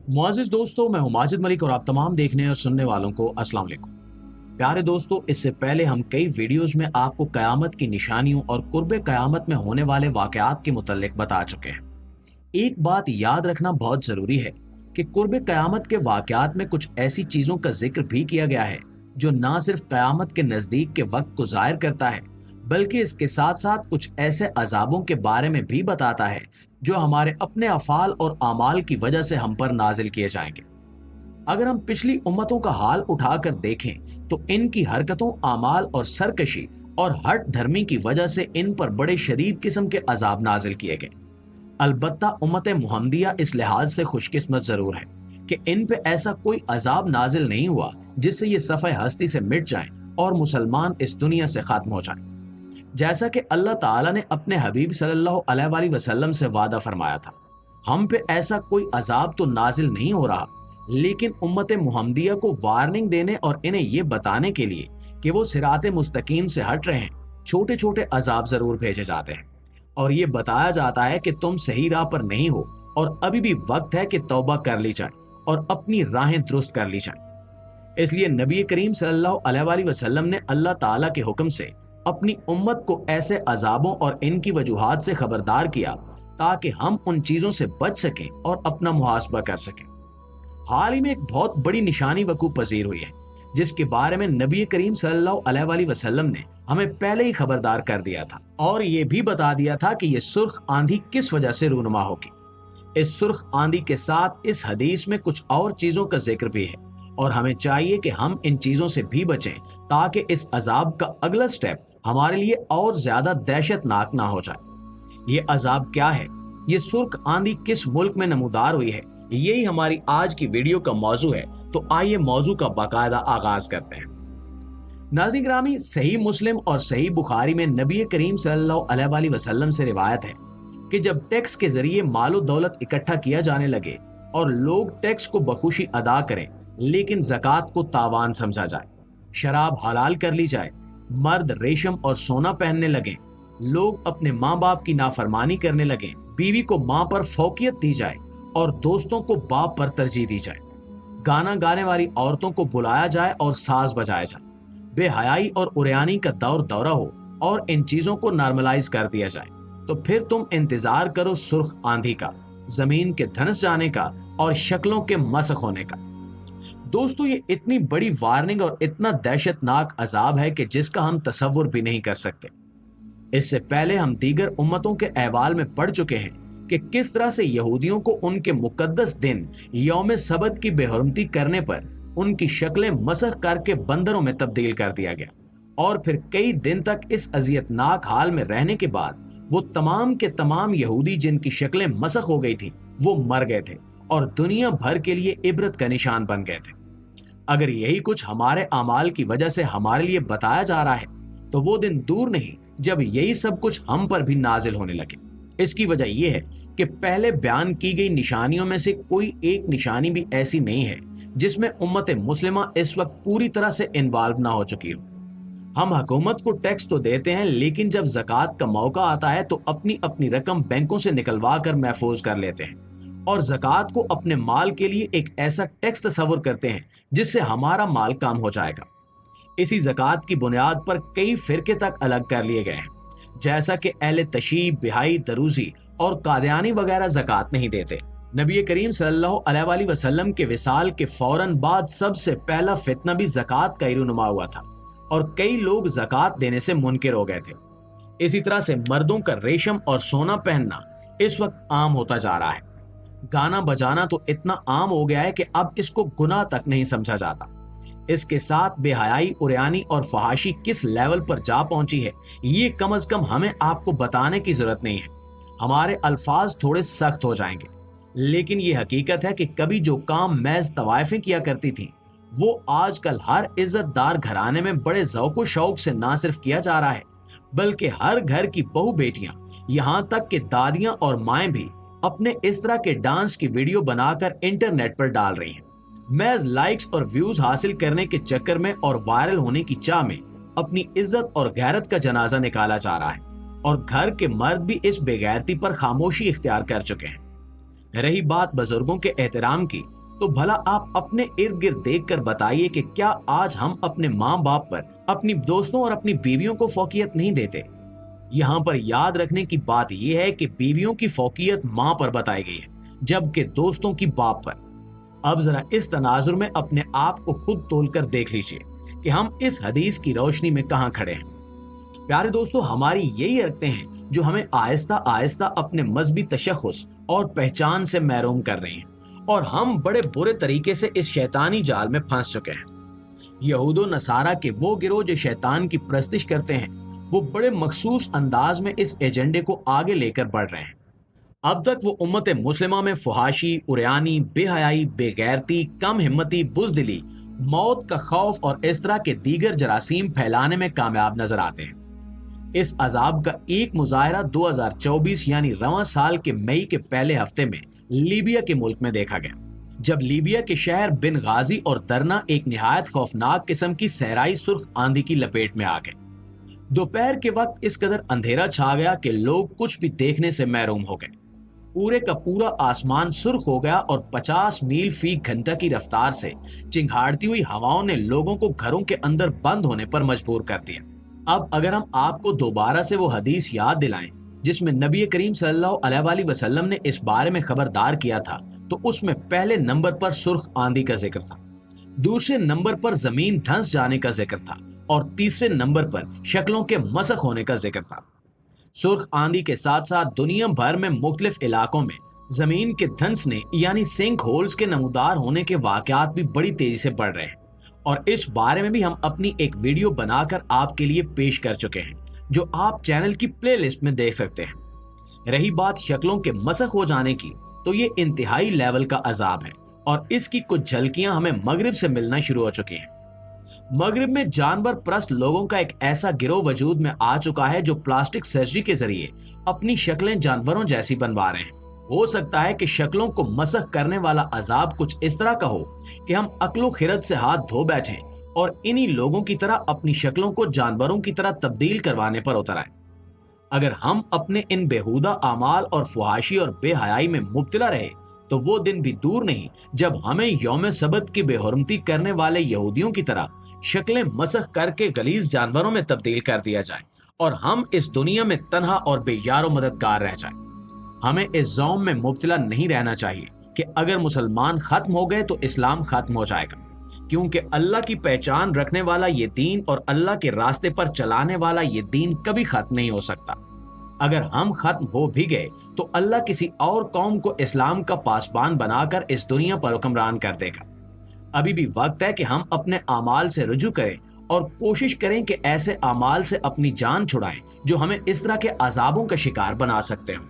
मुआज़िज़ दोस्तों, मैं हूं माजिद मलिक और आप तमाम देखने और सुनने वालों को अस्सलाम वालेकुम। प्यारे दोस्तों, इससे पहले हम कई वीडियोस में आपको क़यामत की निशानियों और कुर्बे क़यामत में होने वाले वाक़यात के मुतल्लिक़ बता चुके हैं। एक बात याद रखना बहुत ज़रूरी है कि कुर्बे क़यामत के वाक़यात में कुछ ऐसी चीज़ों का ज़िक्र भी किया गया है जो ना सिर्फ क़यामत के नज़दीक के वक्त को ज़ाहिर करता है, बल्कि इसके साथ साथ कुछ ऐसे अज़ाबों के बारे में भी बताता है जो हमारे अपने अफ़ाल और आमाल की वजह से हम पर नाजिल किए जाएंगे। अगर हम पिछली उम्मतों का हाल उठाकर देखें तो इनकी हरकतों, आमाल और सरकशी और हट धर्मी की वजह से इन पर बड़े शदीद किस्म के अजाब नाजिल किए गए। अलबत्ता उम्मत मुहम्मदिया इस लिहाज से खुशकिस्मत जरूर है कि इन पे ऐसा कोई अजाब नाजिल नहीं हुआ जिससे ये सफ़े हस्ती से मिट जाएं और मुसलमान इस दुनिया से खत्म हो जाएं। जैसा कि अल्लाह ताला ने अपने हबीब सल्लल्लाहु अलैहि वसल्लम से वादा फरमाया था, हम पे ऐसा कोई अजाब तो नाजिल नहीं हो रहा, लेकिन उम्मत मुहम्मदिया को वार्निंग देने और इन्हें ये बताने के लिए कि वो सिराते मुस्तकीम से हट रहे हैं, छोटे छोटे अजाब जरूर भेजे जाते हैं और ये बताया जाता है कि तुम सही राह पर नहीं हो और अभी भी वक्त है कि तौबा कर ली जाए और अपनी राहें दुरुस्त कर ली जाए। इसलिए नबी करीम सल्लल्लाहु अलैहि वसल्लम ने अल्लाह ताला के हुक्म से अपनी उम्मत को ऐसे अजाबों और इनकी वजूहात से खबरदार किया ताकि हम उन चीजों से बच सकें और अपना मुहासबा कर सकें। हाल ही में एक बहुत बड़ी निशानी वकूअ पजीर हुई है जिसके बारे में नबी करीम सल्लल्लाहु अलैहि वसल्लम ने हमें पहले ही खबरदार कर दिया था और ये भी बता दिया था कि ये सुर्ख आंधी किस वजह से रूनुमा होगी। इस सुर्ख आंधी के साथ इस हदीस में कुछ और चीजों का जिक्र भी है और हमें चाहिए कि हम इन चीजों से भी बचें ताकि इस अजाब का अगला स्टेप हमारे लिए और ज्यादा दहशतनाक ना हो जाए। ये अजाब क्या है, ये सुर्ख आंधी किस मुल्क में नमूदार हुई है, यही हमारी आज की वीडियो का मौजू है। तो आइए मौजू का बाकायदा आगाज करते हैं। नाज़रीन गिरामी, सही मुस्लिम और सही बुखारी में नबी करीम सल्लल्लाहु अलैहि वसल्लम से रिवायत है कि जब टैक्स के जरिए मालो दौलत इकट्ठा किया जाने लगे और लोग टैक्स को बखुशी अदा करें लेकिन ज़कात को तावान समझा जाए, शराब हलाल कर ली जाए, मर्द रेशम और सोना पहनने लगे, लोग अपने माँ बाप की नाफरमानी करने लगे, बीवी को माँ पर फौकियत दी जाए और दोस्तों को बाप पर तरजीह दी जाए, गाना गाने वाली औरतों को बुलाया जाए और साज बजाया जाए, बेहयाई और उरियानी का दौरा हो और इन चीजों को नॉर्मलाइज कर दिया जाए, तो फिर तुम इंतजार करो सुर्ख आंधी का, जमीन के धंस जाने का और शक्लों के मसख होने का। दोस्तों, ये इतनी बड़ी वार्निंग और इतना दहशतनाक अजाब है कि जिसका हम तसव्वुर भी नहीं कर सकते। इससे पहले हम दीगर उम्मतों के अहवाल में पढ़ चुके हैं कि किस तरह से यहूदियों को उनके मुकद्दस दिन यौम सबत की बेहुरमती करने पर उनकी शक्लें मसख करके बंदरों में तब्दील कर दिया गया और फिर कई दिन तक इस अजियतनाक हाल में रहने के बाद वो तमाम के तमाम यहूदी जिनकी शक्लें मसख हो गई थी वो मर गए थे और दुनिया भर के लिए इबरत का निशान बन गए थे। अगर यही कुछ हमारे अमाल की वजह से हमारे लिए बताया जा रहा है तो वो दिन दूर नहीं जब यही सब कुछ हम पर भी नाजिल होने लगे। इसकी वजह यह है कि पहले बयान की गई निशानियों में से कोई एक निशानी भी ऐसी नहीं है जिसमें उम्मत मुस्लिमा इस वक्त पूरी तरह से इन्वॉल्व ना हो चुकी हो। हम हुकूमत को टैक्स तो देते हैं, लेकिन जब ज़कात का मौका आता है तो अपनी अपनी रकम बैंकों से निकलवा कर महफूज कर लेते हैं और ज़कात को अपने माल के लिए एक ऐसा टैक्स तस्वुर करते हैं जिससे हमारा माल काम हो जाएगा। इसी ज़कात की बुनियाद पर कई फिरके तक अलग कर लिए गए हैं, जैसा कि अहले तशीब, बिहाई, दरूजी और कादियानी वगैरह ज़कात नहीं देते। नबी करीम सल्लल्लाहु अलैहि वसल्लम के विसाल के फौरन बाद सबसे पहला फितना भी ज़कात का ही रूनुमा हुआ था और कई लोग ज़कात देने से मुनकिर हो गए थे। इसी तरह से मर्दों का रेशम और सोना पहनना इस वक्त आम होता जा रहा है। गाना बजाना तो इतना आम हो गया है कि अब इसको गुनाह तक नहीं समझा जाता। इसके साथ बेहयाई, उरियानी और फहाशी किस लेवल पर जा पहुंची है ये कम से कम हमें आपको बताने की जरूरत नहीं है। हमारे अल्फाज थोड़े सख्त हो जाएंगे, लेकिन ये हकीकत है कि कभी जो काम महज तवाइफें किया करती थी वो आजकल हर इज्जतदार घराने में बड़े ज़ौक़ शौक से ना सिर्फ किया जा रहा है बल्कि हर घर की बहू बेटियां, यहाँ तक कि दादियां और माएं भी अपने इस तरह के डांस की वीडियो बनाकर इंटरनेट पर डाल रही हैं। महज लाइक्स और व्यूज हासिल करने के चक्कर में और वायरल होने की चाह में अपनी इज्जत और गैरत का जनाजा निकाला जा रहा है और घर के मर्द भी इस बेगैरती पर खामोशी इख्तियार कर चुके हैं। रही बात बुजुर्गों के एहतराम की, तो भला आप अपने इर्द गिर्द देख कर बताइए कि क्या आज हम अपने माँ बाप पर, अपनी दोस्तों और अपनी बीवियों को फौकियत नहीं देते। यहाँ पर याद रखने की बात यह है कि बीवियों की फौकियत माँ पर बताई गई है, जबकि दोस्तों की बाप पर। अब जरा इस तनाजुर में अपने आप को खुद तोल कर देख लीजिए कि हम इस हदीस की रोशनी में कहाँ खड़े हैं। प्यारे दोस्तों, हमारी यही हरकतें हैं जो हमें आहिस्ता आहिस्ता अपने मजहबी तशख्खुस और पहचान से महरूम कर रही हैं, और हम बड़े बुरे तरीके से इस शैतानी जाल में फंस चुके हैं। यहूदो नसारा के वो गिरोह जो शैतान की परस्तिश करते हैं, वो बड़े मखसूस अंदाज में इस एजेंडे को आगे लेकर बढ़ रहे हैं। अब तक वो उम्मत मुस्लिमा में फुहाशी, उरियानी, बेहयाई, बेगैरती, कम हिम्मती, बुज़दिली, मौत का खौफ और इस तरह के दीगर जरासीम फैलाने में कामयाब नजर आते हैं। इस अजाब का एक मुजाहरा 2024 यानी रवां साल के मई के पहले हफ्ते में लीबिया के मुल्क में देखा गया, जब लीबिया के शहर बिन गाजी और दरना एक निहायत खौफनाक किस्म की सहराई सुर्ख आंधी की लपेट में आ गए। दोपहर के वक्त इस कदर अंधेरा छा गया कि लोग कुछ भी देखने से महरूम हो गए। पूरे का पूरा आसमान सुर्ख हो गया और 50 मील फी घंटा की रफ्तार से चिंघाड़ती हुई हवाओं ने लोगों को घरों के अंदर बंद होने पर मजबूर कर दिया। अब अगर हम आपको दोबारा से वो हदीस याद दिलाएं जिसमें नबी करीम सल्लल्लाहु अलैहि वसल्लम ने इस बारे में खबरदार किया था, तो उसमें पहले नंबर पर सुर्ख आंधी का जिक्र था, दूसरे नंबर पर जमीन धंस जाने का जिक्र था और तीसरे नंबर पर शक्लों के मसख होने का जिक्र था। सुर्ख आंधी के साथ साथ दुनिया भर में मुख्तलिफ इलाकों में जमीन के धंसने यानी सिंक होल्स के नमूदार होने के वाकयात भी बड़ी तेजी से बढ़ रहे हैं, और इस बारे में भी हम अपनी एक वीडियो बनाकर आपके लिए पेश कर चुके हैं, जो आप चैनल की प्लेलिस्ट में देख सकते हैं। रही बात शक्लों के मसख हो जाने की, तो ये इंतहाई लेवल का अजाब है और इसकी कुछ झलकियां हमें मगरिब से मिलना शुरू हो चुकी हैं। मगरिब में जानवर परस्त लोगों का एक ऐसा गिरोह वजूद में आ चुका है जो प्लास्टिक सर्जरी के जरिए अपनी शक्लें जानवरों जैसी बनवा रहे हैं। हो सकता है कि शक्लों को मसख करने वाला अजाब कुछ इस तरह का हो कि हम अक्लो खिरत से हाथ धो बैठें और इन्हीं लोगों की तरह अपनी शक्लों को जानवरों की तरह तब्दील करवाने पर उतर आए। अगर हम अपने इन बेहुदा आमाल और फुहाशी और बेहयाई में मुब्तला रहे, तो वो दिन भी दूर नहीं जब हमें यौम सबत की बेहुरमती करने वाले यहूदियों की तरह शक्लें मसख करके गलीज जानवरों में तब्दील कर दिया जाए और हम इस दुनिया में तन्हा और बेयारो मददगार रह जाए। हमें इस ज़ौम में मुब्तला नहीं रहना चाहिए कि अगर मुसलमान खत्म हो गए तो इस्लाम खत्म हो जाएगा, क्योंकि अल्लाह की पहचान रखने वाला ये दीन और अल्लाह के रास्ते पर चलाने वाला ये दीन कभी खत्म नहीं हो सकता। अगर हम खत्म हो भी गए तो अल्लाह किसी और कौम को इस्लाम का पासबान बनाकर इस दुनिया पर हुक्मरान कर देगा। अभी भी वक्त है कि हम अपने आमाल से रुजू करें और कोशिश करें कि ऐसे आमाल से अपनी जान छुड़ाएं जो हमें इस तरह के अजाबों का शिकार बना सकते हो।